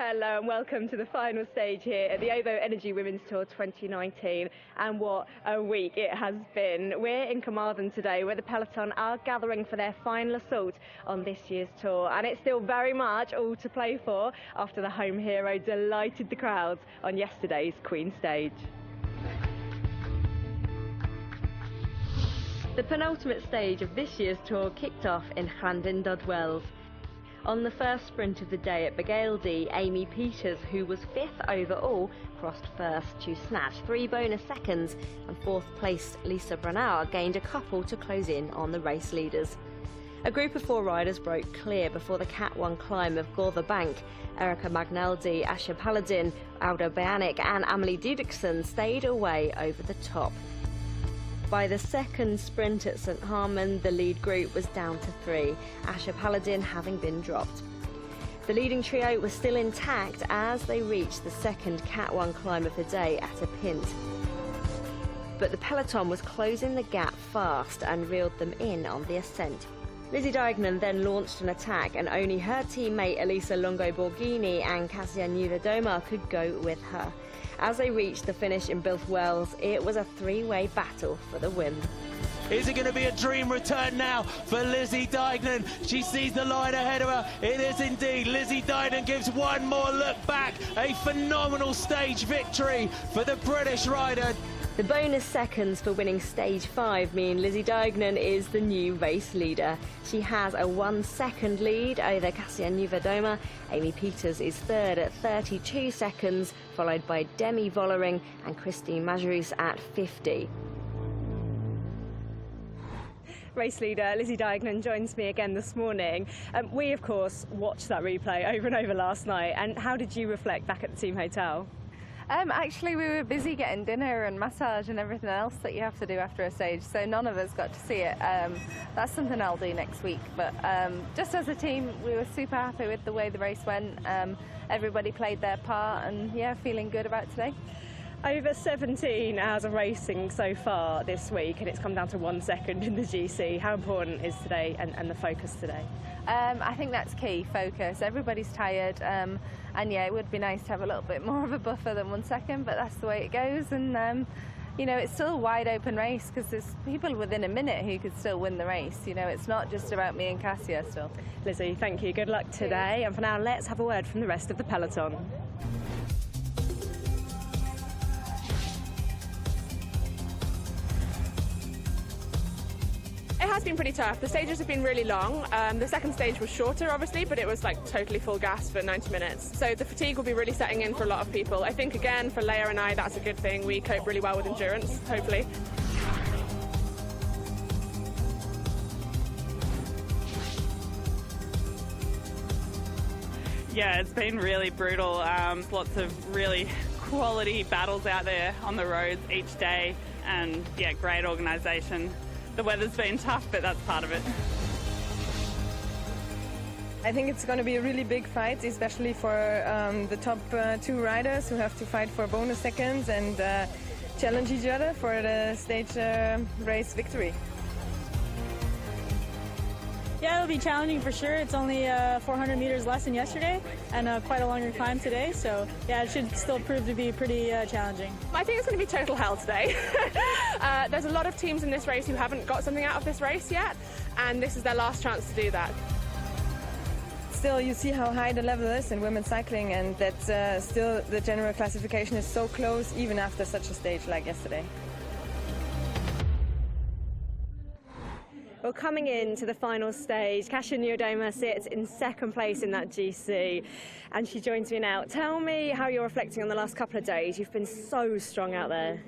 Hello and welcome to the final stage here at the OVO Energy Women's Tour 2019, and what a week it has been. We're in Carmarthen today where the peloton are gathering for their final assault on this year's tour, and it's still very much all to play for after the home hero delighted the crowds on yesterday's Queen stage. The penultimate stage of this year's tour kicked off in Llandin-Dodwells. On the first sprint of the day at Begaildy, Amy Peters, who was 5th overall, crossed first to snatch 3 bonus seconds, and 4th placed Lisa Brunauer gained a couple to close in on the race leaders. A group of 4 riders broke clear before the Cat 1 climb of Gortha Bank. Erica Magnaldi, Asha Paladin, Alda Bianic and Amelie Didrikson stayed away over the top. By the second sprint at St Harmon, the lead group was down to 3, Asha Paladin having been dropped. The leading trio was still intact as they reached the second Cat 1 climb of the day at a pint. But the peloton was closing the gap fast and reeled them in on the ascent. Lizzie Deignan then launched an attack, and only her teammate Elisa Longo Borghini and Cassia Niewiadoma could go with her. As they reached the finish in Bilth Wells, it was a 3-way battle for the win. Is it going to be a dream return now for Lizzie Deignan? She sees the line ahead of her. It is indeed. Lizzie Deignan gives one more look back. A phenomenal stage victory for the British rider. The bonus seconds for winning stage 5 mean Lizzie Deignan is the new race leader. She has a 1-second lead over Cassia Niewiadoma. Amy Peters is 3rd at 32 seconds, followed by Demi Vollering and Christine Majerus at 50. Race leader Lizzie Deignan joins me again this morning. We, of course, watched that replay over and over last night. And how did you reflect back at the team hotel? Actually, we were busy getting dinner and massage and everything else that you have to do after a stage, so none of us got to see it. That's something I'll do next week. But just as a team, we were super happy with the way the race went. Everybody played their part, and yeah, feeling good about today. Over 17 hours of racing so far this week, and it's come down to 1 second in the GC. How important is today and the focus today? I think that's key, focus. Everybody's tired, and yeah, it would be nice to have a little bit more of a buffer than 1 second, but that's the way it goes. And you know, it's still a wide open race because there's people within a minute who could still win the race. You know, it's not just about me and Cassia still. Lizzie, thank you. Good luck today. And for now, let's have a word from the rest of the peloton. It has been pretty tough. The stages have been really long. The second stage was shorter, obviously, but it was like totally full gas for 90 minutes. So the fatigue will be really setting in for a lot of people. I think, again, for Leia and I, that's a good thing. We cope really well with endurance, hopefully. Yeah, it's been really brutal. Lots of really quality battles out there on the roads each day, and yeah, great organisation. The weather's been tough, but that's part of it. I think it's going to be a really big fight, especially for the top 2 riders who have to fight for bonus seconds and challenge each other for the stage race victory. Yeah, it'll be challenging for sure. It's only 400 meters less than yesterday and quite a longer climb today. So yeah, it should still prove to be pretty challenging. I think it's going to be total hell today. There's a lot of teams in this race who haven't got something out of this race yet, and this is their last chance to do that. Still, you see how high the level is in women's cycling, and that still the general classification is so close even after such a stage like yesterday. Well, coming into the final stage, Cassia Niewiadoma sits in 2nd place in that GC, and she joins me now. Tell me how you're reflecting on the last couple of days. You've been so strong out there.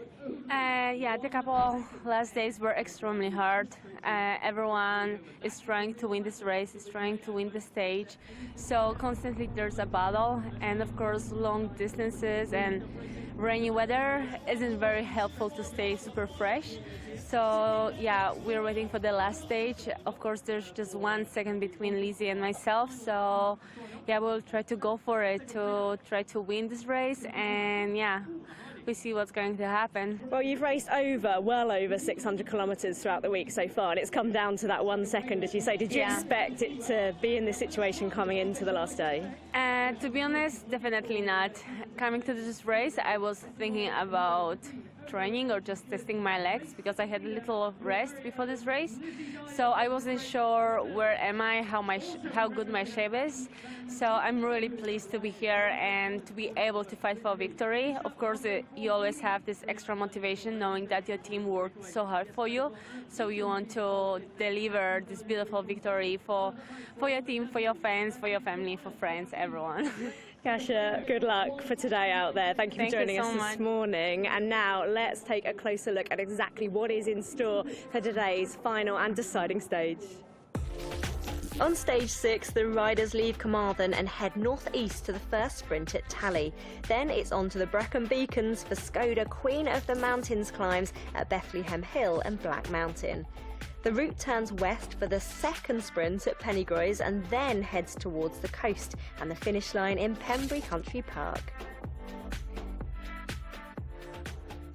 Yeah, the couple last days were extremely hard. Everyone is trying to win this race, is trying to win the stage. So constantly there's a battle, and of course long distances and rainy weather isn't very helpful to stay super fresh. So yeah, we're waiting for the last stage. Of course, there's just 1 second between Lizzie and myself. So yeah, we'll try to go for it to try to win this race, and yeah, we see what's going to happen. Well, you've raced well over 600 kilometres throughout the week so far, and it's come down to that 1 second, as you say. Did you expect it to be in this situation coming into the last day? To be honest, definitely not. Coming to this race, I was thinking about training or just testing my legs because I had a little rest before this race. So I wasn't sure where am I, how good my shape is. So I'm really pleased to be here and to be able to fight for victory. Of course, you always have this extra motivation knowing that your team worked so hard for you. So you want to deliver this beautiful victory for your team, for your fans, for your family, for friends, everyone. Kasia, good luck for today out there. Thank you for joining us this morning. And now let's take a closer look at exactly what is in store for today's final and deciding stage. On stage 6, the riders leave Carmarthen and head northeast to the first sprint at Tally. Then it's on to the Brecon Beacons for Skoda Queen of the Mountains climbs at Bethlehem Hill and Black Mountain. The route turns west for the second sprint at Pennygroes and then heads towards the coast and the finish line in Pembrey Country Park.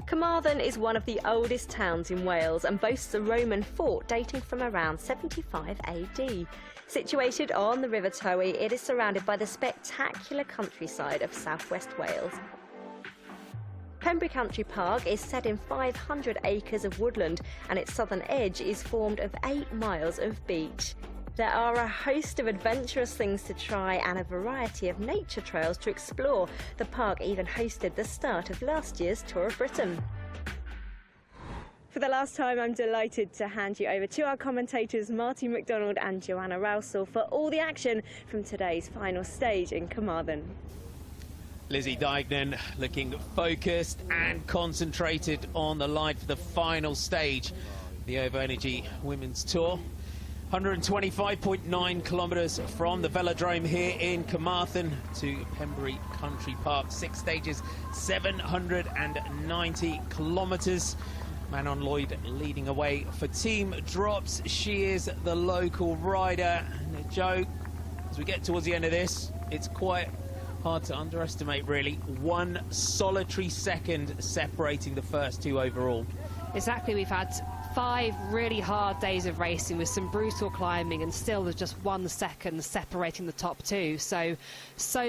Carmarthen is one of the oldest towns in Wales and boasts a Roman fort dating from around 75 AD. Situated on the River Towy, it is surrounded by the spectacular countryside of southwest Wales. Pembrey Country Park is set in 500 acres of woodland and its southern edge is formed of 8 miles of beach. There are a host of adventurous things to try and a variety of nature trails to explore. The park even hosted the start of last year's Tour of Britain. For the last time, I'm delighted to hand you over to our commentators Martin McDonald and Joanna Rousel for all the action from today's final stage in Carmarthen. Lizzie Deignan looking focused and concentrated on the line for the final stage. The OVO Energy Women's Tour. 125.9 kilometres from the velodrome here in Carmarthen to Pembrey Country Park. 6 stages, 790 kilometres. Manon Lloyd leading away for Team Drops. She is the local rider. And Joe, as we get towards the end of this, it's quite hard to underestimate, really. 1 solitary second separating the first 2 overall. Exactly, we've had 5 really hard days of racing with some brutal climbing, and still there's just 1 second separating the top 2. So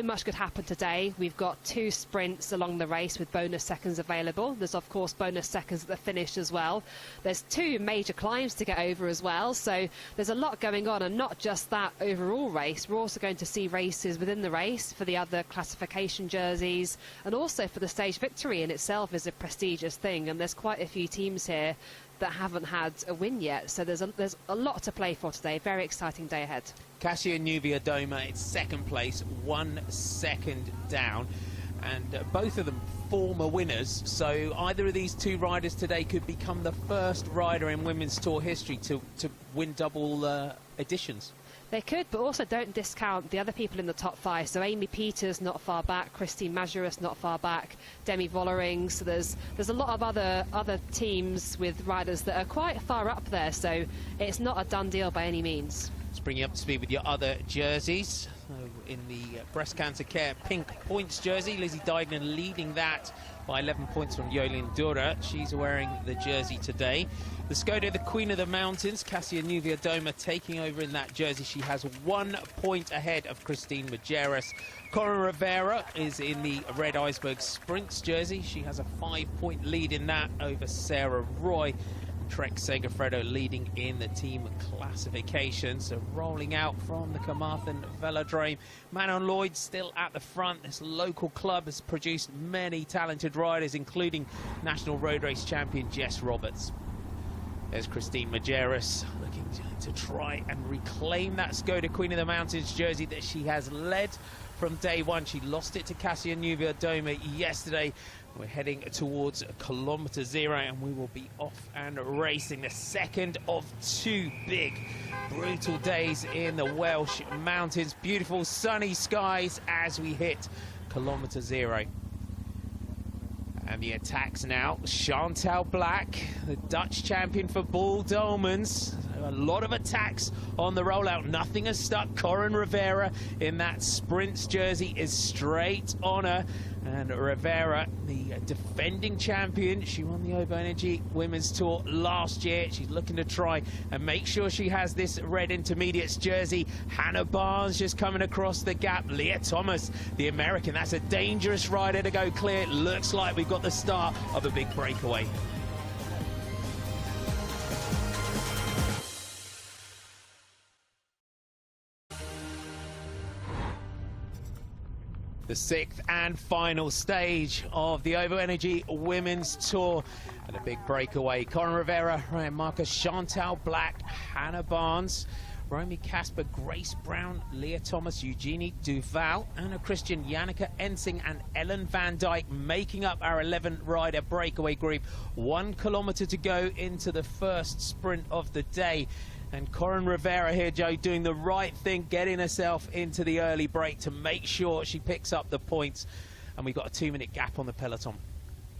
much could happen today. We've got 2 sprints along the race with bonus seconds available. There's of course bonus seconds at the finish as well. There's 2 major climbs to get over as well. So there's a lot going on, and not just that overall race. We're also going to see races within the race for the other classification jerseys, and also for the stage victory in itself is a prestigious thing. And there's quite a few teams here that haven't had a win yet, so there's a lot to play for today. Very exciting day ahead. Kasia Doma in second place, 1 second down, and both of them former winners, so either of these 2 riders today could become the first rider in Women's Tour history to win double editions. They could, but also don't discount the other people in the top 5. So Amy Peters not far back, Christine Majerus not far back, Demi Vollering. So there's a lot of other teams with riders that are quite far up there. So it's not a done deal by any means. Let's bring you up to speed with your other jerseys. In the breast cancer care pink points jersey, Lizzie Deignan leading that by 11 points from Yolien Dura. She's wearing the jersey today. The Skoda, the Queen of the Mountains, Kasia Doma taking over in that jersey. She has 1 point ahead of Christine Majerus. Corin Rivera is in the Red Iceberg Sprints jersey. She has a 5-point lead in that over Sarah Roy. Trek Segafredo leading in the team classification. So rolling out from the Carmarthen velodrome, Manon Lloyd still at the front. This local club has produced many talented riders, including National Road Race champion Jess Roberts. There's Christine Majerus looking to try and reclaim that Skoda Queen of the Mountains jersey that she has led from day one. She lost it to Kasia Doma yesterday. We're heading towards kilometre 0 and we will be off and racing the second of 2 big, brutal days in the Welsh mountains. Beautiful sunny skies as we hit kilometre 0. And the attacks now. Chantal Black, the Dutch champion for Bull Dolmans, A lot of attacks on the rollout. Nothing has stuck. Corin Rivera in that sprints jersey is straight on her. And Rivera, the defending champion, she won the OVO Energy Women's Tour last year. She's looking to try and make sure she has this red intermediates jersey. Hannah Barnes just coming across the gap. Leah Thomas, the American, that's a dangerous rider to go clear. Looks like we've got the start of a big breakaway. The sixth and final stage of the OVO Energy Women's Tour. And a big breakaway. Corin Rivera, Ryan Marcus, Chantal Black, Hannah Barnes, Romy Casper, Grace Brown, Leah Thomas, Eugenie Duval, Anna Christian, Yannicka Ensing and Ellen Van Dyke making up our 11-rider breakaway group. 1 kilometre to go into the first sprint of the day. And Corin Rivera here, Joe, doing the right thing, getting herself into the early break to make sure she picks up the points. And we've got a 2-minute gap on the peloton.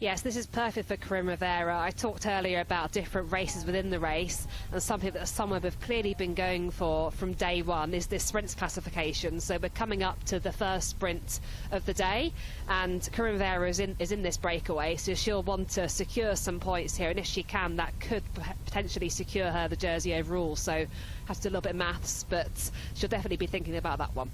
Yes, this is perfect for Corin Rivera. I talked earlier about different races within the race, and something that some have clearly been going for from day one is this sprints classification. So we're coming up to the first sprint of the day, and Corin Rivera is in this breakaway, so she'll want to secure some points here, and if she can, that could potentially secure her the jersey overall. So have to do a little bit of maths, but she'll definitely be thinking about that one.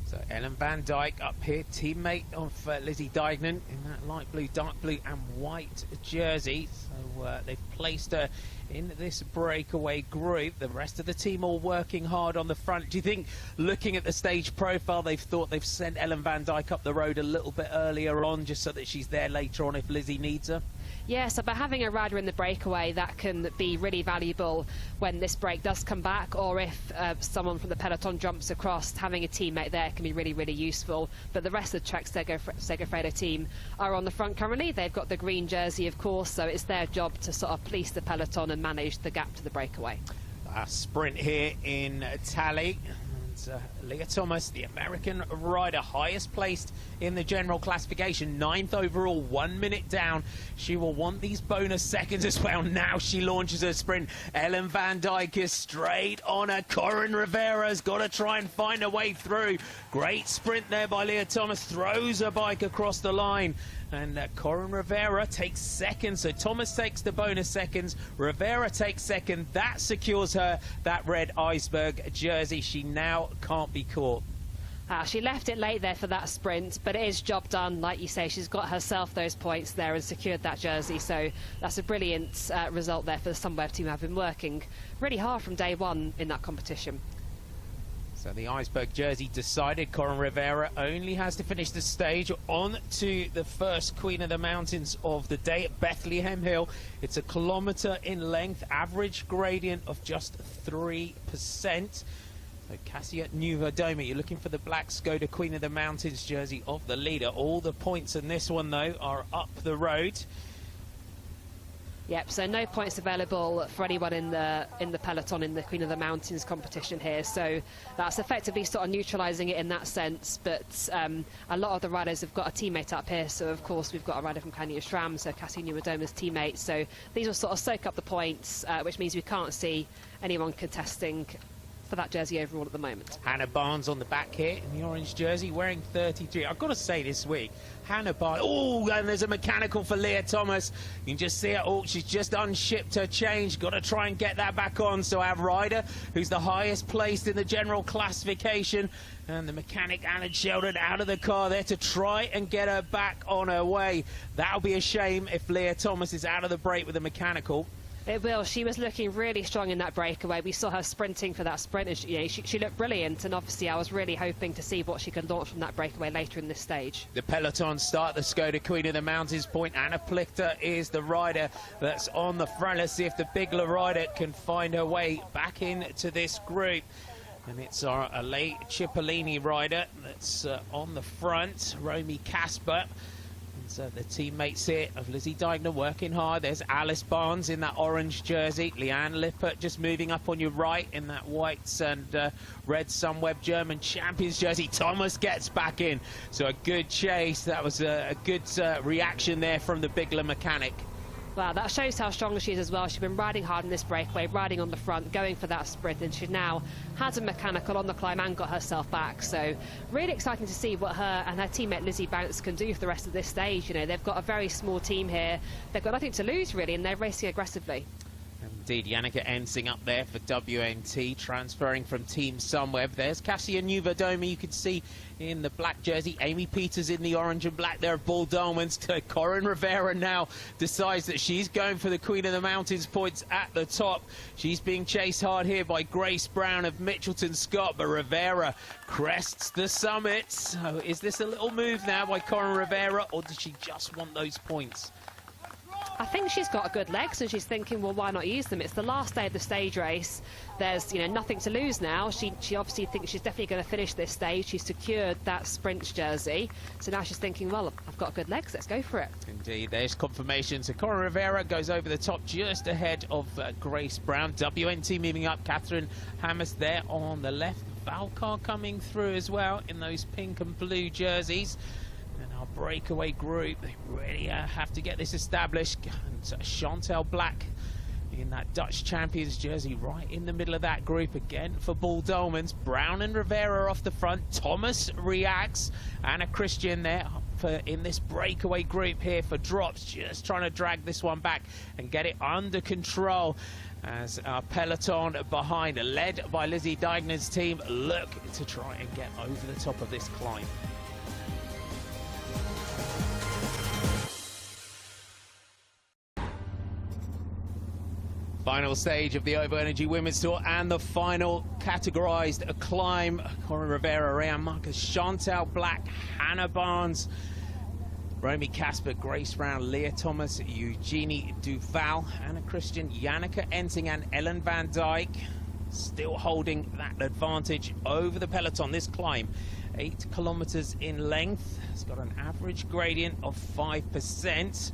So Ellen Van Dyke up here, teammate of Lizzie Deignan in that light blue, dark blue and white jersey. So they've placed her in this breakaway group. The rest of the team all working hard on the front. Do you think, looking at the stage profile, they've thought they've sent Ellen Van Dyke up the road a little bit earlier on just so that she's there later on if Lizzie needs her? Yeah, so by having a rider in the breakaway, that can be really valuable when this break does come back, or if someone from the peloton jumps across, having a teammate there can be really, really useful. But the rest of the Trek Segafredo team are on the front currently. They've got the green jersey, of course, so it's their job to sort of police the peloton and manage the gap to the breakaway. A sprint here in Tally. Leah Thomas, the American rider, highest placed in the general classification, 9th overall, 1 minute down. She will want these bonus seconds as well. Now she launches her sprint. Ellen Van Dyke is straight on her. Corin Rivera's got to try and find a way through. Great sprint there by Leah Thomas, throws her bike across the line. And Corin Rivera takes second, so Thomas takes the bonus seconds, Rivera takes second. That secures her that red iceberg jersey. She now can't be caught. She left it late there for that sprint, but it is job done. Like you say, she's got herself those points there and secured that jersey, so that's a brilliant result there for the Sunweb team. Have been working really hard from day one in that competition. So the iceberg jersey decided. Corin Rivera only has to finish the stage. On to the first Queen of the Mountains of the day at Bethlehem Hill. It's 1 kilometre in length, average gradient of just 3%. So Cassia Nuva-Doma, you're looking for the black Skoda Queen of the Mountains jersey of the leader. All the points in this one, though, are up the road. Yep, so no points available for anyone in the peloton in the Queen of the Mountains competition here, so that's effectively sort of neutralising it in that sense. But a lot of the riders have got a teammate up here, so of course we've got a rider from Kenya Schramm, so Cassie Nuwa-Doma's teammate, so these will sort of soak up the points, which means we can't see anyone contesting for that jersey overall at the moment. Hannah Barnes on the back here in the orange jersey, wearing 33. I've got to say this week, Hannah Barnes, oh, and there's a mechanical for Leah Thomas. You can just see her, oh, she's just unshipped her change. Got to try and get that back on. So our rider, who's the highest placed in the general classification, and the mechanic, Alan Sheldon, out of the car there to try and get her back on her way. That'll be a shame if Leah Thomas is out of the break with a mechanical. It will. She was looking really strong in that breakaway. We saw her sprinting for that sprint, and she looked brilliant. And obviously, I was really hoping to see what she could launch from that breakaway later in this stage. The peloton start the Skoda Queen of the Mountains point. Anna Plichter is the rider that's on the front. Let's see if the Bigler rider can find her way back into this group. And it's our late Cipollini rider that's on the front, Romy Casper. So the teammates here of Lizzie Deignan working hard. There's Alice Barnes in that orange jersey. Leanne Lippert just moving up on your right in that white and red Sunweb German Champions jersey. Thomas gets back in. So a good chase. That was a good reaction there from the Bigler mechanic. Well, that shows how strong she is as well. She's been riding hard in this breakaway, riding on the front, going for that sprint, and she now has a mechanical on the climb and got herself back. So really exciting to see what her and her teammate Lizzie Banks can do for the rest of this stage. You know, they've got a very small team here. They've got nothing to lose, really, and they're racing aggressively. Indeed, Yannicka Ensing up there for WNT, transferring from Team Sunweb. There's Kasia Niewiadoma, you can see in the black jersey. Amy Peters in the orange and black there at Bull Dolmans. Corin Rivera now decides that she's going for the Queen of the Mountains points at the top. She's being chased hard here by Grace Brown of Mitchelton Scott, but Rivera crests the summit. So is this a little move now by Corin Rivera, or does she just want those points? I think she's got good legs, and she's thinking, well, why not use them? It's the last day of the stage race. There's, you know, nothing to lose now. She obviously thinks she's definitely going to finish this stage. She's secured that sprint jersey. So now she's thinking, well, I've got good legs. Let's go for it. Indeed, there's confirmation. So Corin Rivera goes over the top just ahead of Grace Brown. WNT moving up. Catherine Hammers there on the left. Valcar coming through as well in those pink and blue jerseys. And our breakaway group, they really have to get this established. And Chantel Black in that Dutch Champions jersey right in the middle of that group again for Bull Dolmans. Brown and Rivera off the front. Thomas reacts. Anna Christian there in this breakaway group here for drops, just trying to drag this one back and get it under control. As our peloton behind, led by Lizzie Deignan's team, look to try and get over the top of this climb. Final stage of the OVO Energy Women's Tour and the final categorised climb. Corin Rivera, Ryan Marcus, Chantal Black, Hannah Barnes, Romy Casper, Grace Brown, Leah Thomas, Eugenie Duval, Anna Christian, Yannicka Ensing and Ellen Van Dijk still holding that advantage over the peloton. This climb, 8 kilometres in length. It's got an average gradient of 5%.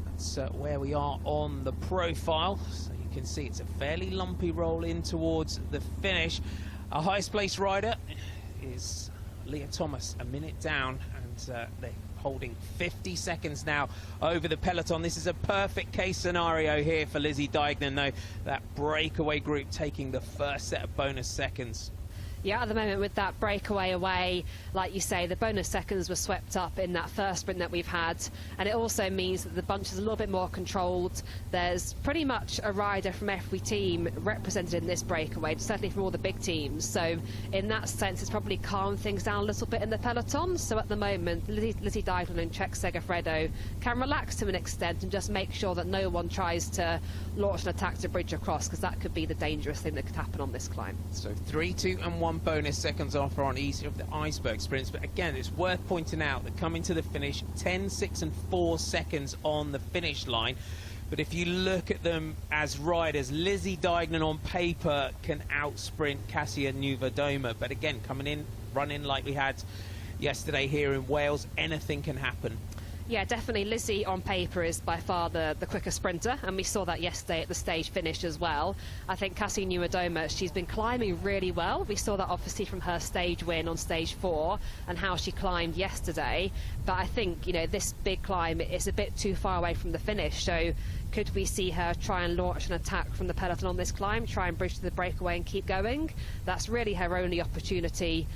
That's where we are on the profile. So you can see it's a fairly lumpy roll in towards the finish. Our highest placed rider is Leah Thomas, a minute down, and they're holding 50 seconds now over the peloton. This is a perfect case scenario here for Lizzie Deignan, though, that breakaway group taking the first set of bonus seconds. Yeah, at the moment with that breakaway away, like you say, the bonus seconds were swept up in that first sprint that we've had, and it also means that the bunch is a little bit more controlled. There's pretty much a rider from every team represented in this breakaway, certainly from all the big teams. So in that sense, it's probably calmed things down a little bit in the peloton. So at the moment, Lizzie Deignan and Czech Segafredo can relax to an extent and just make sure that no one tries to launch an attack to bridge across, because that could be the dangerous thing that could happen on this climb. So 3, 2 and 1 bonus seconds offer on each of the iceberg sprints, but again, it's worth pointing out that coming to the finish, 10, 6 and 4 seconds on the finish line. But if you look at them as riders, Lizzie Deignan on paper can outsprint Kasia Niewiadoma, but again, coming in, running like we had yesterday here in Wales, anything can happen. Yeah, definitely Lizzie on paper is by far the quicker sprinter, and we saw that yesterday at the stage finish as well. I think Kasia Niewiadoma, she's been climbing really well. We saw that obviously from her stage win on stage 4 and how she climbed yesterday. But I think, you know, this big climb is a bit too far away from the finish. So could we see her try and launch an attack from the peloton on this climb, try and bridge to the breakaway and keep going? That's really her only opportunity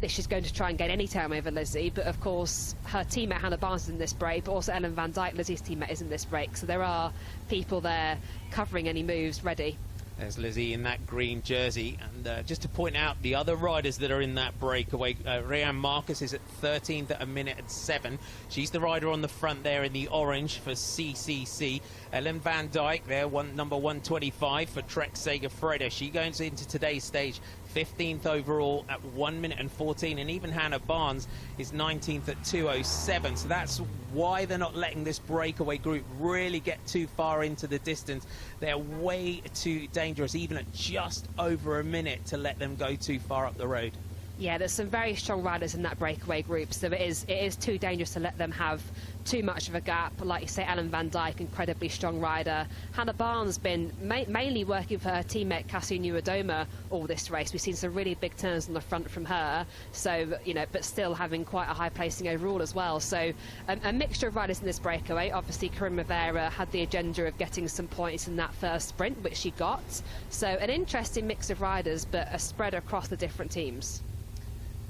if she's going to try and gain any time over Lizzie. But of course her teammate Hannah Barnes is in this break, but also Ellen Van Dijk, Lizzie's teammate, is in this break, so there are people there covering any moves ready. There's Lizzie in that green jersey, and just to point out the other riders that are in that breakaway, Ryan Marcus is at 13th at 1:07. She's the rider on the front there in the orange for CCC. Ellen Van Dijk there, number 125 for Trek Segafredo. She goes into today's stage 15th overall at 1:14, and even Hannah Barnes is 19th at 2:07. So that's why they're not letting this breakaway group really get too far into the distance. They're way too dangerous, even at just over a minute, to let them go too far up the road. Yeah, there's some very strong riders in that breakaway group, so it is too dangerous to let them have too much of a gap. Like you say, Ellen van Dijk, incredibly strong rider. Hannah Barnes been mainly working for her teammate Cassie Nieuwedoma all this race. We've seen some really big turns on the front from her, so but still having quite a high placing overall as well. So a mixture of riders in this breakaway. Obviously, Corinne Rivera had the agenda of getting some points in that first sprint, which she got. So an interesting mix of riders, but a spread across the different teams.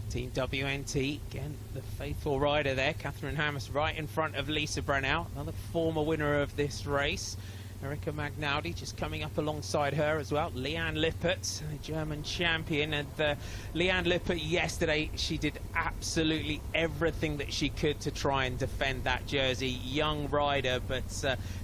Team WNT, again, the faithful rider there, Catherine Hammes, right in front of Lisa Brennau, another former winner of this race. Erika Magnaudi just coming up alongside her as well. Leanne Lippert, the German champion. And Leanne Lippert yesterday, she did absolutely everything that she could to try and defend that jersey. Young rider, but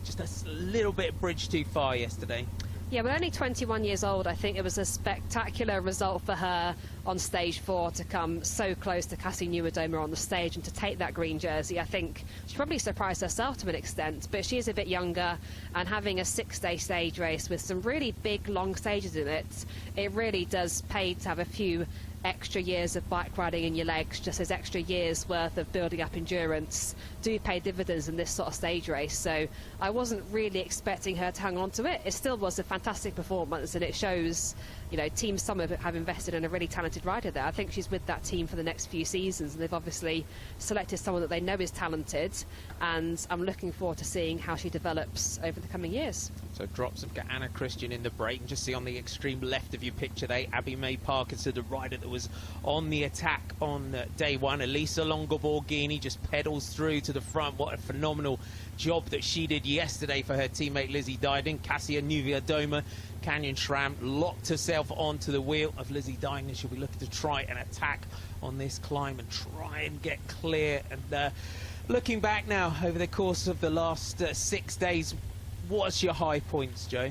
just a little bit bridge too far yesterday. Yeah, but only 21 years old, I think it was a spectacular result for her on stage 4 to come so close to Cassie Nieuwedoma on the stage and to take that green jersey. I think she probably surprised herself to an extent, but she is a bit younger, and having a 6-day stage race with some really big, long stages in it, it really does pay to have a few extra years of bike riding in your legs. Just as extra years worth of building up endurance do pay dividends in this sort of stage race. So I wasn't really expecting her to hang on to it. It still was a fantastic performance, and it shows, Team Summit have invested in a really talented rider there. I think she's with that team for the next few seasons, and they've obviously selected someone that they know is talented, and I'm looking forward to seeing how she develops over the coming years. So drops have got Anna Christian in the break, and just see on the extreme left of your picture there, Abby May Parkinson, the rider that was on the attack on day 1. Elisa Longoborghini just pedals through to the front. What a phenomenal job that she did yesterday for her teammate Lizzie Dyden. Cassia Nieuwedoma, Canyon Schramm, locked herself onto the wheel of Lizzie Dyden. She'll be looking to try and attack on this climb and try and get clear. And looking back now over the course of the last 6 days, what's your high points, Joe?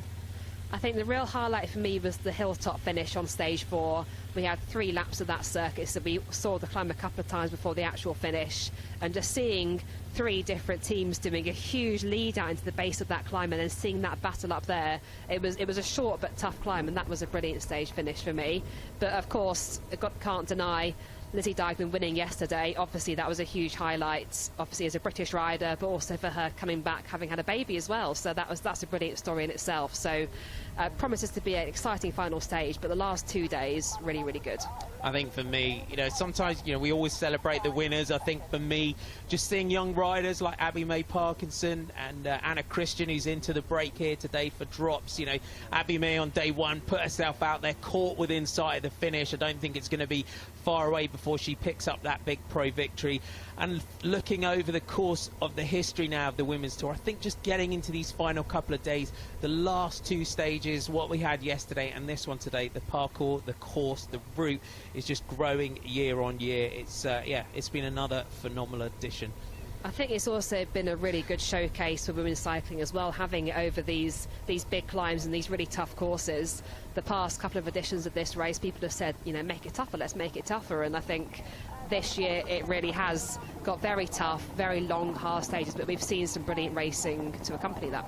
I think the real highlight for me was the hilltop finish on stage 4. We had 3 laps of that circuit, so we saw the climb a couple of times before the actual finish, and just seeing 3 different teams doing a huge lead out into the base of that climb, and then seeing that battle up there. It was a short but tough climb, and that was a brilliant stage finish for me. But of course, can't deny Lizzie Dyden winning yesterday. Obviously that was a huge highlight, obviously as a British rider, but also for her coming back having had a baby as well. So that's a brilliant story in itself. So promises to be an exciting final stage, but the last 2 days really, really good. I think for me, sometimes, we always celebrate the winners. I think for me, just seeing young riders like Abby May Parkinson and Anna Christian, who's into the break here today for drops. Abby May on day 1 put herself out there, caught within sight of the finish. I don't think it's going to be far away before she picks up that big pro victory. And looking over the course of the history now of the Women's Tour, I think just getting into these final couple of days, the last 2 stages, what we had yesterday and this one today, the parkour, the course, the route is just growing year on year. It's been another phenomenal addition. I think it's also been a really good showcase for women's cycling as well, having it over these big climbs and these really tough courses. The past couple of editions of this race, people have said, make it tougher, let's make it tougher. And I think this year it really has got very tough, very long, hard stages, but we've seen some brilliant racing to accompany that.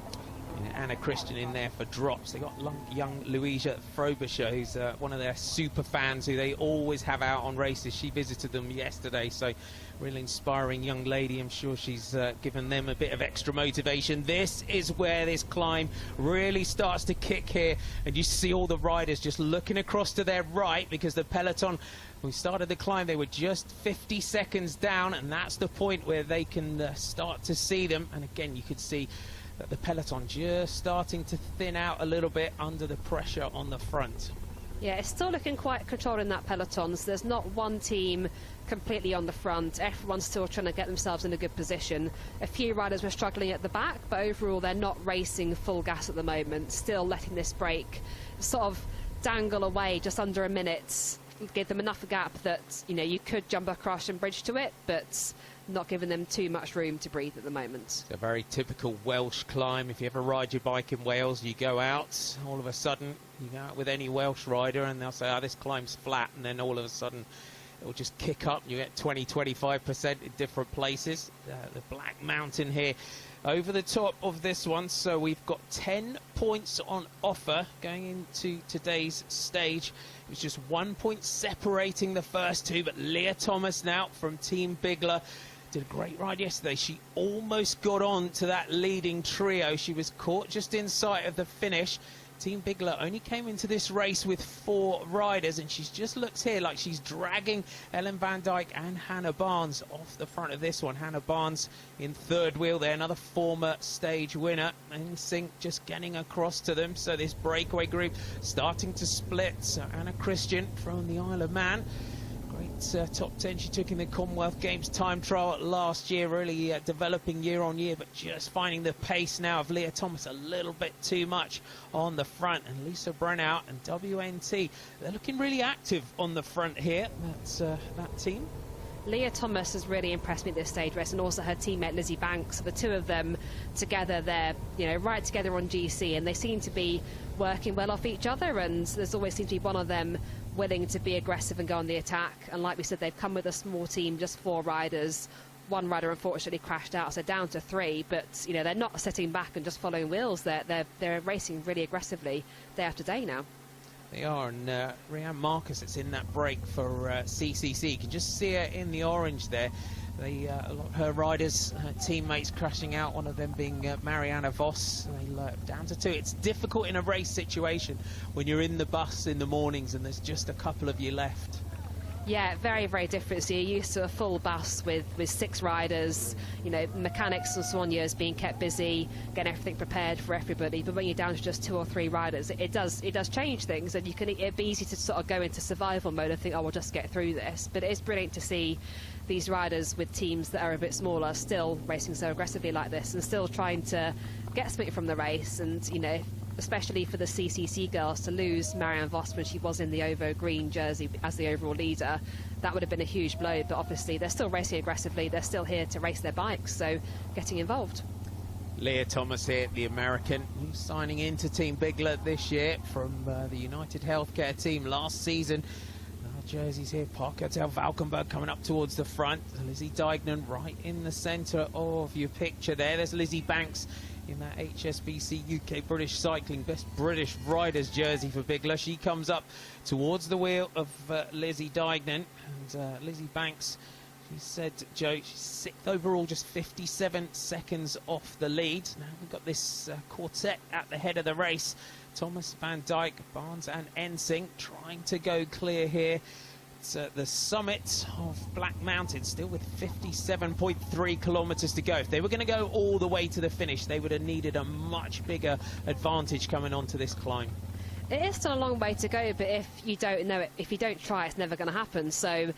Anna Christian in there for drops. They got young Louisa Frobisher, who's one of their super fans who they always have out on races. She visited them yesterday, so really inspiring young lady. I'm sure she's given them a bit of extra motivation. This is where this climb really starts to kick here, and you see all the riders just looking across to their right, because the peloton, when we started the climb, they were just 50 seconds down, and that's the point where they can start to see them. And again, you could see that the peloton just starting to thin out a little bit under the pressure on the front. Yeah, it's still looking quite controlled in that peloton, so there's not one team completely on the front. Everyone's still trying to get themselves in a good position. A few riders were struggling at the back, but overall they're not racing full gas at the moment, still letting this break sort of dangle away just under a minute, give them enough gap that you could jump across and bridge to it, but not giving them too much room to breathe at the moment. It's a very typical Welsh climb. If you ever ride your bike in Wales, you go out, all of a sudden, you go out with any Welsh rider and they'll say, this climb's flat, and then all of a sudden It'll just kick up. You get 20-25% in different places. The Black Mountain here over the top of this one. So we've got 10 points on offer going into today's stage. It's just 1 point separating the first two, but Leah Thomas now from Team Bigler did a great ride yesterday. She almost got on to that leading trio. She was caught just in sight of the finish. Team Bigler only came into this race with 4 riders, and she just looks here like she's dragging Ellen Van Dijk and Hannah Barnes off the front of this one. Hannah Barnes in third wheel there, another former stage winner. NSYNC just getting across to them. So this breakaway group starting to split. So Anna Christian from the Isle of Man. Great top 10 she took in the Commonwealth Games time trial last year, really developing year on year, but just finding the pace now of Leah Thomas a little bit too much on the front. And Lisa Brennow and WNT, they're looking really active on the front here. That's that team. Leah Thomas has really impressed me at this stage race, and also her teammate Lizzie Banks. So the two of them together, they're right together on GC, and they seem to be working well off each other, and there's always seems to be one of them willing to be aggressive and go on the attack. And like we said, they've come with a small team, just 4 riders. One rider unfortunately crashed out, so down to 3, but they're not sitting back and just following wheels. They're racing really aggressively day after day now. They are, and Rhianne Marcus is in that break for CCC. You can just see her in the orange there. A lot of her riders, her teammates crashing out, one of them being Mariana Voss. Down to 2. It's difficult in a race situation when you're in the bus in the mornings and there's just a couple of you left. Yeah, very, very different. So you're used to a full bus with 6 riders, mechanics and soigneurs being kept busy, getting everything prepared for everybody. But when you're down to just 2 or 3 riders, it does change things, and it'd be easy to sort of go into survival mode and think, oh, we'll just get through this. But it's brilliant to see these riders with teams that are a bit smaller still racing so aggressively like this, and still trying to get something from the race. And especially for the CCC girls, to lose Marianne Voss when she was in the OVO green jersey as the overall leader, that would have been a huge blow. But obviously they're still racing aggressively, they're still here to race their bikes, so getting involved. Leah Thomas here, the American, who's signing into Team Bigler this year from the United Healthcare team last season. Jerseys here, Parkertel Valkenburg coming up towards the front. Lizzie Deignan right in the centre of your picture there. There's Lizzie Banks in that HSBC UK British Cycling Best British Riders jersey for Bigler. She comes up towards the wheel of Lizzie Deignan, and Lizzie Banks, she said, Joe, she's 6th overall, just 57 seconds off the lead. Now we've got this quartet at the head of the race. Thomas, Van Dijk, Barnes and NSYNC trying to go clear here. It's at the summit of Black Mountain, still with 57.3 kilometres to go. If they were going to go all the way to the finish, they would have needed a much bigger advantage coming onto this climb. It is still a long way to go, but if you don't know it, if you don't try, it's never going to happen. So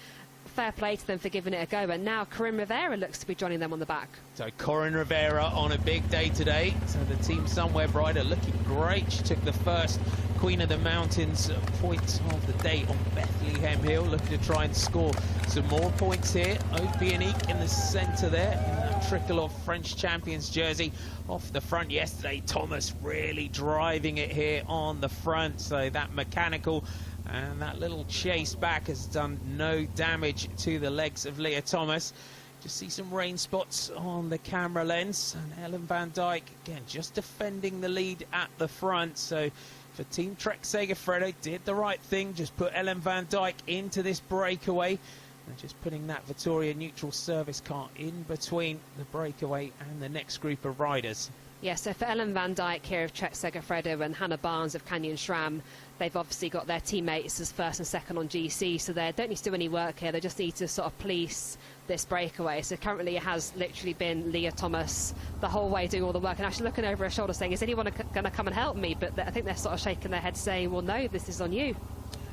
fair play to them for giving it a go. And now Corinne Rivera looks to be joining them on the back. So Corinne Rivera on a big day today. So the Team Sunweb rider looking great. She took the first Queen of the Mountains point of the day on Bethlehem Hill, looking to try and score some more points here. Opianique in the centre there, in that trickle of French champions jersey off the front yesterday. Thomas really driving it here on the front, so that mechanical and that little chase back has done no damage to the legs of Leah Thomas. Just see some rain spots on the camera lens, and Ellen Van Dijk again just defending the lead at the front. So for Team Trek Segafredo, did the right thing, just put Ellen Van Dijk into this breakaway, and just putting that Vittoria neutral service car in between the breakaway and the next group of riders. Yeah, so for Ellen Van Dijk here of Trek Segafredo and Hannah Barnes of Canyon SRAM, they've obviously got their teammates as first and second on GC, so they don't need to do any work here. They just need to sort of police this breakaway. So currently it has literally been Leah Thomas the whole way doing all the work, and actually looking over her shoulder saying, is anyone going to come and help me? But I think they're sort of shaking their heads saying, well, no, this is on you.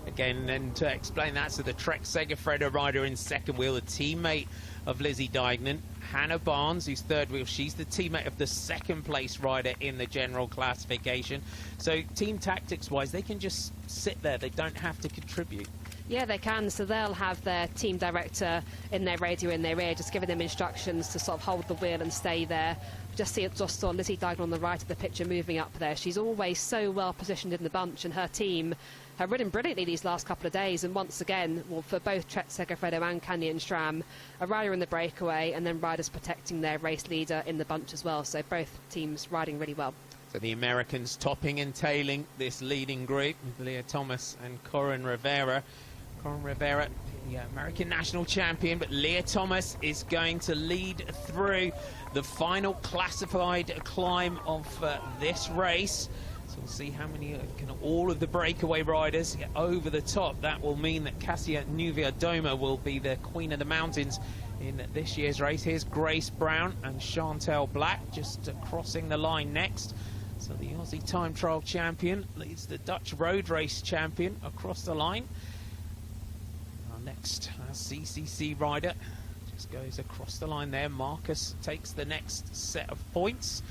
Again, and to explain that, so the Trek Segafredo rider in second wheel, a teammate of Lizzie Deignan. Hannah Barnes, who's third wheel, she's the teammate of the second place rider in the general classification. So team tactics wise, they can just sit there, they don't have to contribute. Yeah, they can. So they'll have their team director in their radio in their ear, just giving them instructions to sort of hold the wheel and stay there. Just saw Lizzie Deignan on the right of the picture moving up there. She's always so well positioned in the bunch, and her team have ridden brilliantly these last couple of days, and once again, well, for both Trek Segafredo and Canyon Stram, a rider in the breakaway and then riders protecting their race leader in the bunch as well. So both teams riding really well. So the Americans topping and tailing this leading group with Leah Thomas and Corin Rivera. Corin Rivera, the American national champion, but Leah Thomas is going to lead through the final classified climb of this race. So we'll see how many can all of the breakaway riders get over the top. That will mean that Cassia Nuvia-Doma will be the queen of the mountains in this year's race. Here's Grace Brown and Chantel Black just crossing the line next. So the Aussie time trial champion leads the Dutch road race champion across the line. Our next CCC rider just goes across the line there. Marcus takes the next set of points.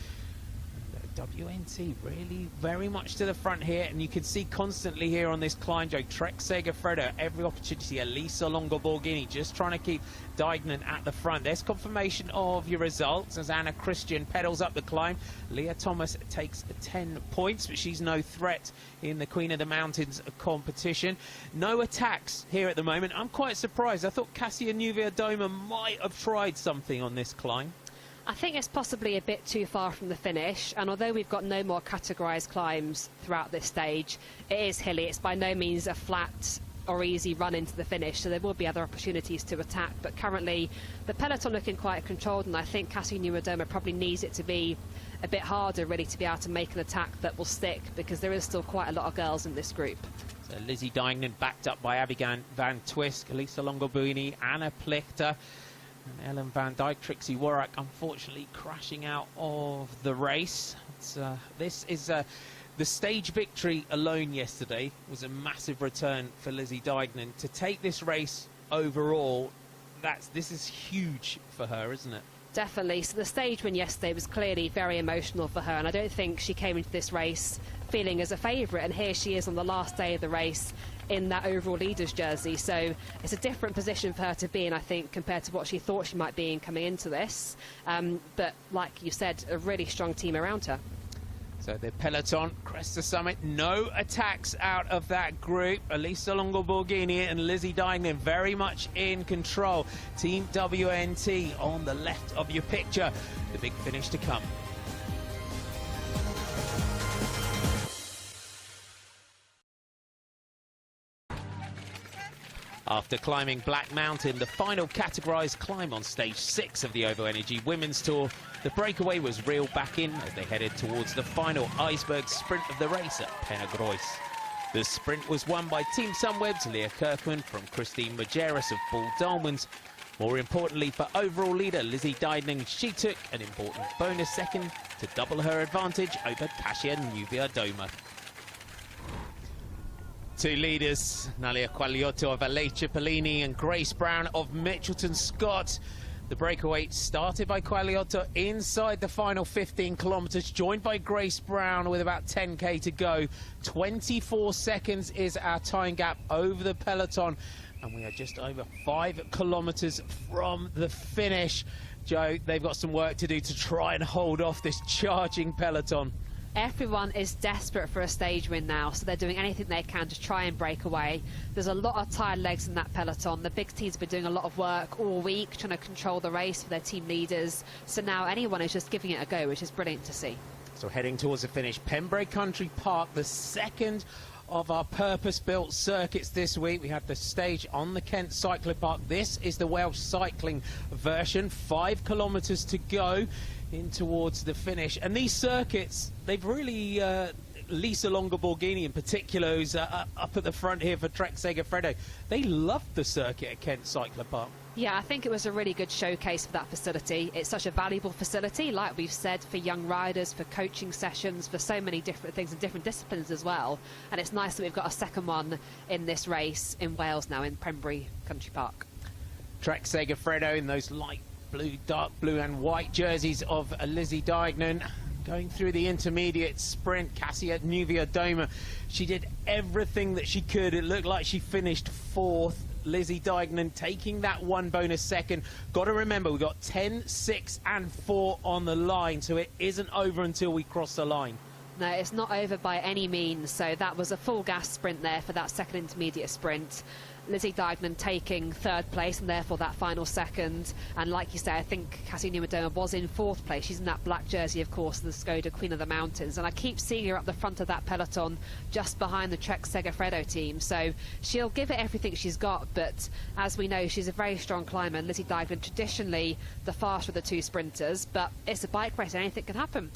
WNT really very much to the front here, and you can see constantly here on this climb, Joe, Trek Segafredo, every opportunity. Elisa Longo Borghini just trying to keep Dignan at the front. There's confirmation of your results as Anna Christian pedals up the climb. Leah Thomas takes 10 points, but she's no threat in the Queen of the Mountains competition. No attacks here at the moment. I'm quite surprised. I thought Cassia Nuvia-Doma might have tried something on this climb. I think it's possibly a bit too far from the finish, and although we've got no more categorised climbs throughout this stage, it is hilly. It's by no means a flat or easy run into the finish, so there will be other opportunities to attack. But currently, the peloton looking quite controlled, and I think Cassia Nuvia-Doma probably needs it to be a bit harder, really, to be able to make an attack that will stick, because there is still quite a lot of girls in this group. So Lizzie Dignan backed up by Abigail Van Twisk, Elisa Longobuini, Anna Plichter, and Ellen Van Dyke. Trixie Warwick unfortunately crashing out of the race. This is the stage victory alone yesterday was a massive return for Lizzie Dignan. To take this race overall, this is huge for her, isn't it? Definitely. So the stage win yesterday was clearly very emotional for her, and I don't think she came into this race feeling as a favourite, and here she is on the last day of the race in that overall leader's jersey. So it's a different position for her to be in, I think, compared to what she thought she might be in coming into this. But like you said, a really strong team around her. So the peloton crests the summit. No attacks out of that group. Elisa Longo Borghini and Lizzie Dignan very much in control. Team WNT on the left of your picture. The big finish to come. After climbing Black Mountain, the final categorised climb on stage 6 of the OVO Energy Women's Tour, the breakaway was reeled back in as they headed towards the final iceberg sprint of the race at Penagrois. The sprint was won by Team Sunweb's Leah Kirkman from Christine Majerus of Bull Dolmans. More importantly for overall leader Lizzie Dignan, she took an important bonus second to double her advantage over Cassia Nuvia-Doma. Two leaders, Nalia Quagliotto of Alei Cipollini and Grace Brown of Mitchelton Scott. The breakaway started by Quagliotto inside the final 15 kilometres, joined by Grace Brown with about 10k to go. 24 seconds is our time gap over the peloton, and we are just over 5 kilometres from the finish. Joe, they've got some work to do to try and hold off this charging peloton. Everyone is desperate for a stage win now, so they're doing anything they can to try and break away. There's a lot of tired legs in that peloton. The big teams have been doing a lot of work all week trying to control the race for their team leaders. So now anyone is just giving it a go, which is brilliant to see. So heading towards the finish, Pembrey Country Park, the second of our purpose-built circuits this week. We have the stage on the Kent Cycling Park. This is the Welsh cycling version. 5 kilometres to go in towards the finish, and these circuits, they've really Lisa Longo Borghini in particular, who's up at the front here for Trek Segafredo, they loved the circuit at Kent Cycling Park. Yeah, I think it was a really good showcase for that facility. It's such a valuable facility, like we've said, for young riders, for coaching sessions, for so many different things and different disciplines as well. And it's nice that we've got a second one in this race in Wales now, in Pembrey Country Park. Trek Segafredo in those light blue, dark blue and white jerseys of Lizzie Dignan. Going through the intermediate sprint, Cassia Nuvia-Doma, she did everything that she could. It looked like she finished 4th. Lizzie Dignan taking that 1 bonus second. Got to remember, we've got 10, 6 and 4 on the line, so it isn't over until we cross the line. No, it's not over by any means. So that was a full gas sprint there for that second intermediate sprint. Lizzie Deignan taking third place and therefore that final second. And like you say, I think Cassia Niewiadoma was in fourth place. She's in that black jersey, of course, the Skoda Queen of the Mountains. And I keep seeing her up the front of that peloton just behind the Trek Segafredo team. So she'll give it everything she's got. But as we know, she's a very strong climber. Lizzie Deignan, traditionally the faster of the two sprinters. But it's a bike race, anything can happen.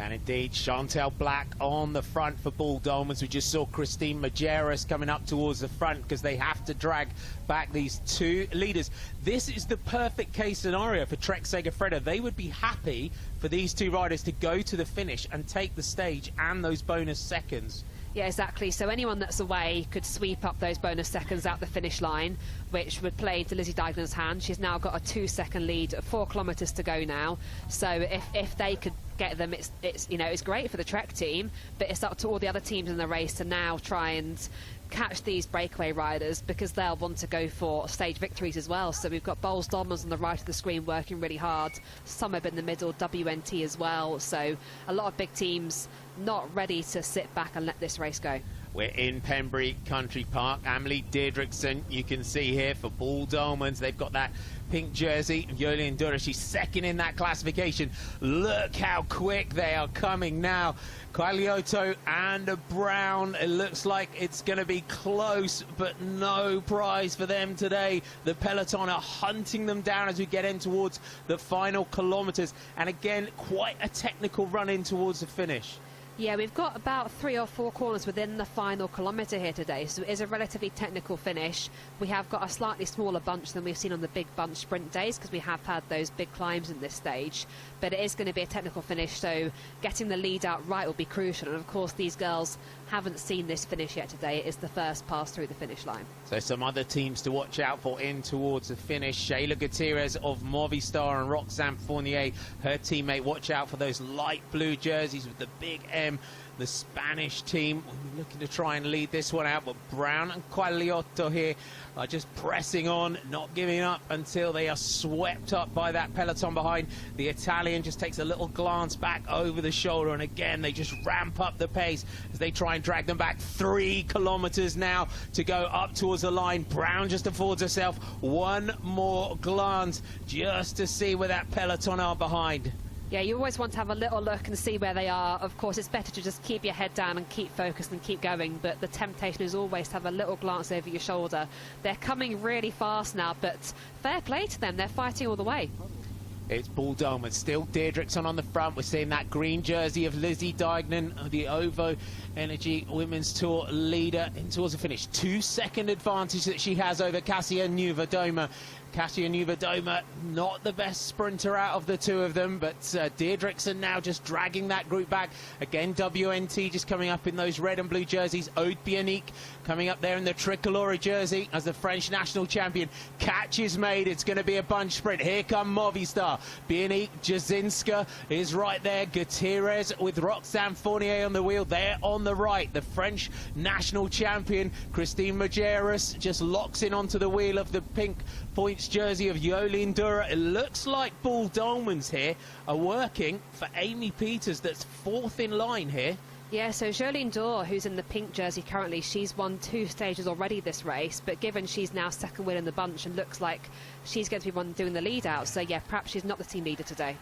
And indeed, Chantel Black on the front for Bull Dolmans. We just saw Christine Majerus coming up towards the front because they have to drag back these two leaders. This is the perfect case scenario for Trek Segafredo. They would be happy for these two riders to go to the finish and take the stage and those bonus seconds. Yeah, exactly. So anyone that's away could sweep up those bonus seconds out the finish line, which would play into Lizzie Deignan's hand. She's now got a 2-second lead, 4 kilometres to go now. So if they could get them, it's great for the Trek team, but it's up to all the other teams in the race to now try and catch these breakaway riders, because they'll want to go for stage victories as well. So we've got Bowles Dolmans on the right of the screen working really hard, Summib in the middle, WNT as well. So a lot of big teams not ready to sit back and let this race go. We're in Pembrey Country Park. Amelie Deirdrickson, you can see here for Bull Dolmans. They've got that pink jersey. Jolien Dura, she's second in that classification. Look how quick they are coming now. Quagliotto and Brown. It looks like it's going to be close, but no prize for them today. The peloton are hunting them down as we get in towards the final kilometres. And again, quite a technical run in towards the finish. Yeah, we've got about 3 or 4 corners within the final kilometre here today, so it is a relatively technical finish. We have got a slightly smaller bunch than we've seen on the big bunch sprint days, because we have had those big climbs in this stage, but it is going to be a technical finish, so getting the lead out right will be crucial. And of course these girls haven't seen this finish yet today. It is the first pass through the finish line. So some other teams to watch out for in towards the finish. Shayla Gutierrez of Movistar and Roxanne Fournier, her teammate. Watch out for those light blue jerseys with the big M. The Spanish team looking to try and lead this one out, but Brown and Quagliotto here are just pressing on, not giving up until they are swept up by that peloton behind. The Italian just takes a little glance back over the shoulder, and again they just ramp up the pace as they try and drag them back. 3 kilometres now to go up towards the line. Brown just affords herself one more glance just to see where that peloton are behind. Yeah, you always want to have a little look and see where they are. Of course, it's better to just keep your head down and keep focused and keep going, but the temptation is always to have a little glance over your shoulder. They're coming really fast now, but fair play to them. They're fighting all the way. It's Bull Dolmans, still Deirdrickson on the front. We're seeing that green jersey of Lizzie Deignan, the OVO Energy Women's Tour leader, in towards the finish. 2-second advantage that she has over Cassia Niewiadoma. Cassia Niewiadoma, not the best sprinter out of the two of them, but Deirdrickson now just dragging that group back. Again, WNT just coming up in those red and blue jerseys. Aude Bionic coming up there in the tricolore jersey as the French national champion. Catch is made. It's going to be a bunch sprint. Here come Movistar. Bionic, Jasinska is right there. Gutierrez with Roxanne Fournier on the wheel. There on the right, the French national champion, Christine Majerus, just locks in onto the wheel of the pink points jersey of Jolien Dura. It looks like Bull Dolmans here are working for Amy Peters, that's 4th in line here. Yeah, so Jolien Dura, who's in the pink jersey currently, she's won 2 stages already this race, but given she's now second wheel in the bunch and looks like she's going to be one doing the lead out, so yeah, perhaps she's not the team leader today.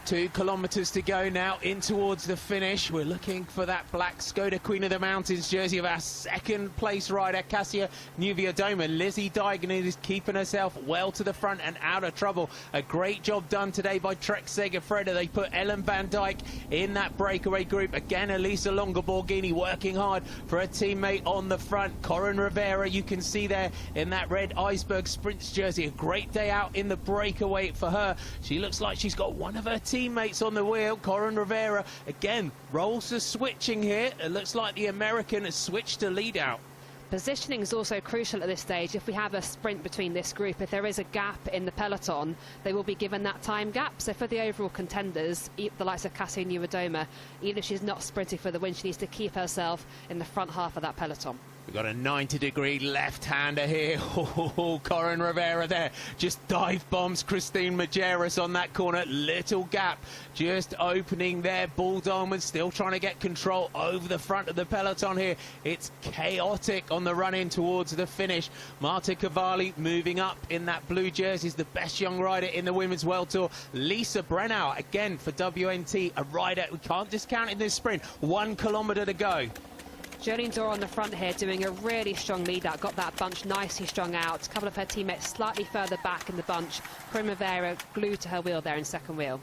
2 kilometres to go now in towards the finish. We're looking for that black Skoda Queen of the Mountains jersey of our second place rider, Cassia Niewiadoma. Lizzie Deignan is keeping herself well to the front and out of trouble. A great job done today by Trek Segafredo. They put Ellen van Dijk in that breakaway group. Again, Elisa Longa Borghini working hard for her teammate on the front. Corin Rivera, you can see there in that red Iceberg Sprints jersey. A great day out in the breakaway for her. She looks like she's got one of her teammates on the wheel. Corin Rivera, again, roles are switching here. It looks like the American has switched to lead out. Positioning is also crucial at this stage. If we have a sprint between this group, if there is a gap in the peloton, they will be given that time gap. So for the overall contenders, the likes of Cassia Niewiadoma, even if she's not sprinting for the win, she needs to keep herself in the front half of that peloton. We've got a 90-degree left-hander here. Oh, Corin Rivera there just dive bombs Christine Majerus on that corner. Little gap just opening there. Bull Diamond still trying to get control over the front of the peloton here. It's chaotic on the run-in towards the finish. Marta Cavalli moving up in that blue jersey is the best young rider in the Women's World Tour. Lisa Brennau, again for WNT, a rider we can't discount in this sprint. 1 kilometre to go. Jolene Dora on the front here doing a really strong lead out, got that bunch nicely strung out. A couple of her teammates slightly further back in the bunch. Corin Rivera glued to her wheel there in second wheel.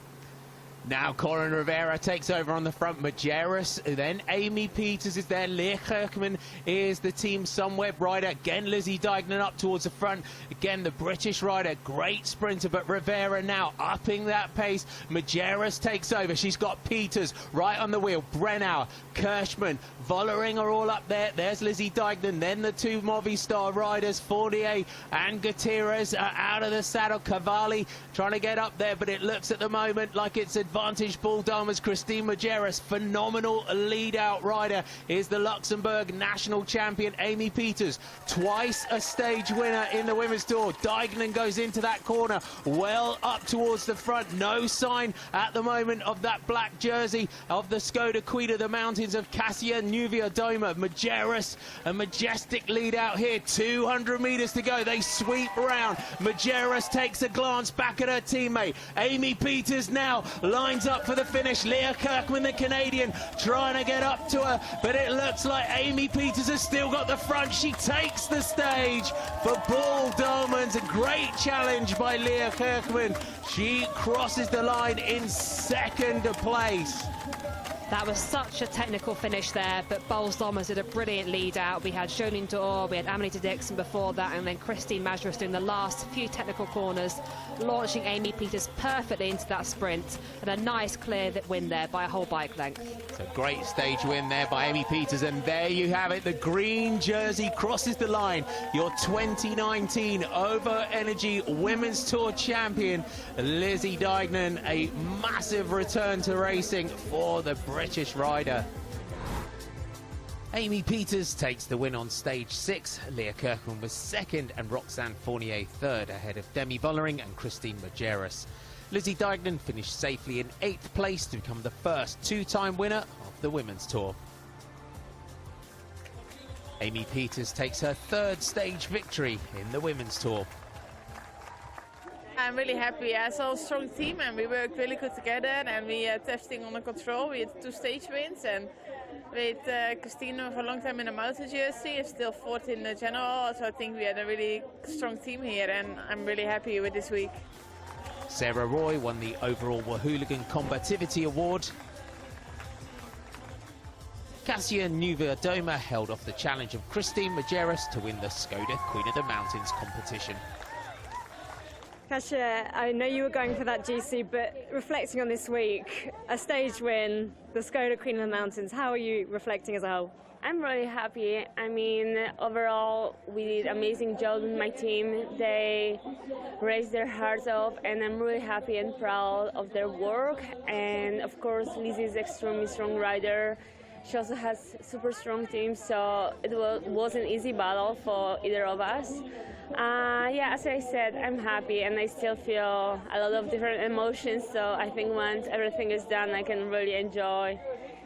Now Corin Rivera takes over on the front. Majerus, then Amy Peters is there. Leah Kirkman is the Team Sunweb rider. Again, Lizzie Deignan up towards the front. Again, the British rider, great sprinter, but Rivera now upping that pace. Majerus takes over. She's got Peters right on the wheel. Brennau, Kirschman, Vollering are all up there. There's Lizzie Deignan. Then the two Movistar riders, Fournier and Gutierrez, are out of the saddle. Cavalli trying to get up there, but it looks at the moment like it's advantage Bull Diamonds. Christine Majerus, phenomenal lead-out rider, is the Luxembourg national champion. Amy Peters, twice a stage winner in the Women's Tour. Deignan goes into that corner, well up towards the front. No sign at the moment of that black jersey of the Skoda Queen of the Mountains of Kasia Niewiadoma. Majerus, a majestic lead-out here. 200 metres to go. They sweep round. Majerus takes a glance back at her teammate. Amy Peters now lines up for the finish. Leah Kirkman, the Canadian, trying to get up to her, but it looks like Amy Peters has still got the front. She takes the stage for Bull Diamonds. A great challenge by Leah Kirkman. She crosses the line in second place. That was such a technical finish there, but Bull Diamonds did a brilliant lead out. We had Jolene Dore, we had Amanita Dixon before that, and then Christine Majerus doing the last few technical corners, launching Amy Peters perfectly into that sprint, and a nice clear win there by a whole bike length. It's a great stage win there by Amy Peters, and there you have it. The green jersey crosses the line. Your 2019 OVO Energy Women's Tour champion, Lizzie Deignan. A massive return to racing for the British rider. Amy Peters takes the win on stage 6. Leah Kirkman was second and Roxanne Fournier third, ahead of Demi Vollering and Christine Majerus. Lizzie Deignan finished safely in 8th place to become the first two-time winner of the Women's Tour. Amy Peters takes her third stage victory in the Women's Tour. I'm really happy. I saw a strong team and we worked really good together, and we had everything under control. We had 2 stage wins, and with Christina for a long time in a mountain jersey, and still 4th in the general. So I think we had a really strong team here, and I'm really happy with this week. Sarah Roy won the overall Wahooligan Combativity Award. Kasia Niewiadoma held off the challenge of Christine Majerus to win the Skoda Queen of the Mountains competition. Kasia, I know you were going for that GC, but reflecting on this week, a stage win, the Skoda Queen of the Mountains, how are you reflecting as a whole? I'm really happy. I mean, overall, we did an amazing job with my team. They raced their hearts off, and I'm really happy and proud of their work. And of course, Lizzie is an extremely strong rider. She also has super strong team, so it was an easy battle for either of us. Yeah, as I said, I'm happy, and I still feel a lot of different emotions. So I think once everything is done, I can really enjoy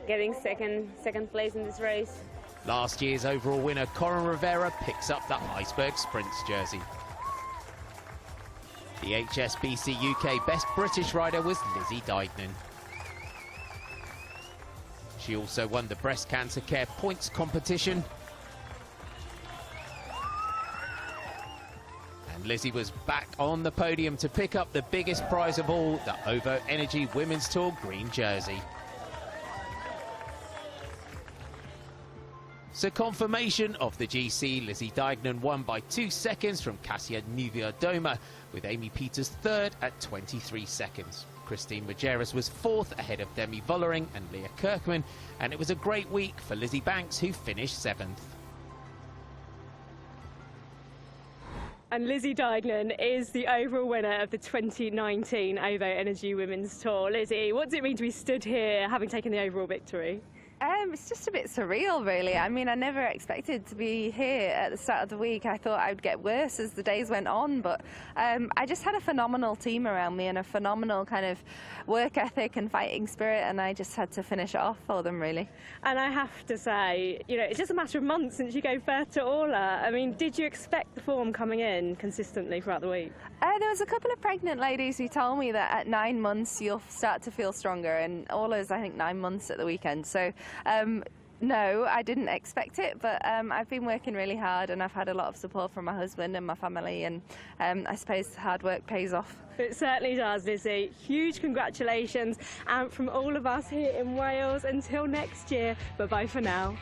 getting second place in this race. Last year's overall winner, Corin Rivera, picks up the Iceberg Sprints jersey. The HSBC UK Best British Rider was Lizzie Deignan. She also won the Breast Cancer Care Points competition. And Lizzie was back on the podium to pick up the biggest prize of all, the OVO Energy Women's Tour green jersey. So confirmation of the GC, Lizzie Deignan won by 2 seconds from Kasia Niewiadoma, with Amy Peters third at 23 seconds. Christine Majerus was 4th ahead of Demi Vollering and Leah Kirkman, and it was a great week for Lizzie Banks, who finished 7th. And Lizzie Deignan is the overall winner of the 2019 OVO Energy Women's Tour. Lizzie, what does it mean to be stood here having taken the overall victory? It's just a bit surreal, really. I mean, I never expected to be here at the start of the week. I thought I would get worse as the days went on, but I just had a phenomenal team around me and a phenomenal kind of work ethic and fighting spirit, and I just had to finish it off for them, really. And I have to say, you know, it's just a matter of months since you gave birth to Orla. I mean, did you expect the form coming in consistently throughout the week? There was a couple of pregnant ladies who told me that at 9 months you'll start to feel stronger, and Orla's, I think, 9 months at the weekend. So no, I didn't expect it, but I've been working really hard and I've had a lot of support from my husband and my family, and I suppose hard work pays off. It certainly does, Lizzie. Huge congratulations, and from all of us here in Wales, until next year, bye-bye for now.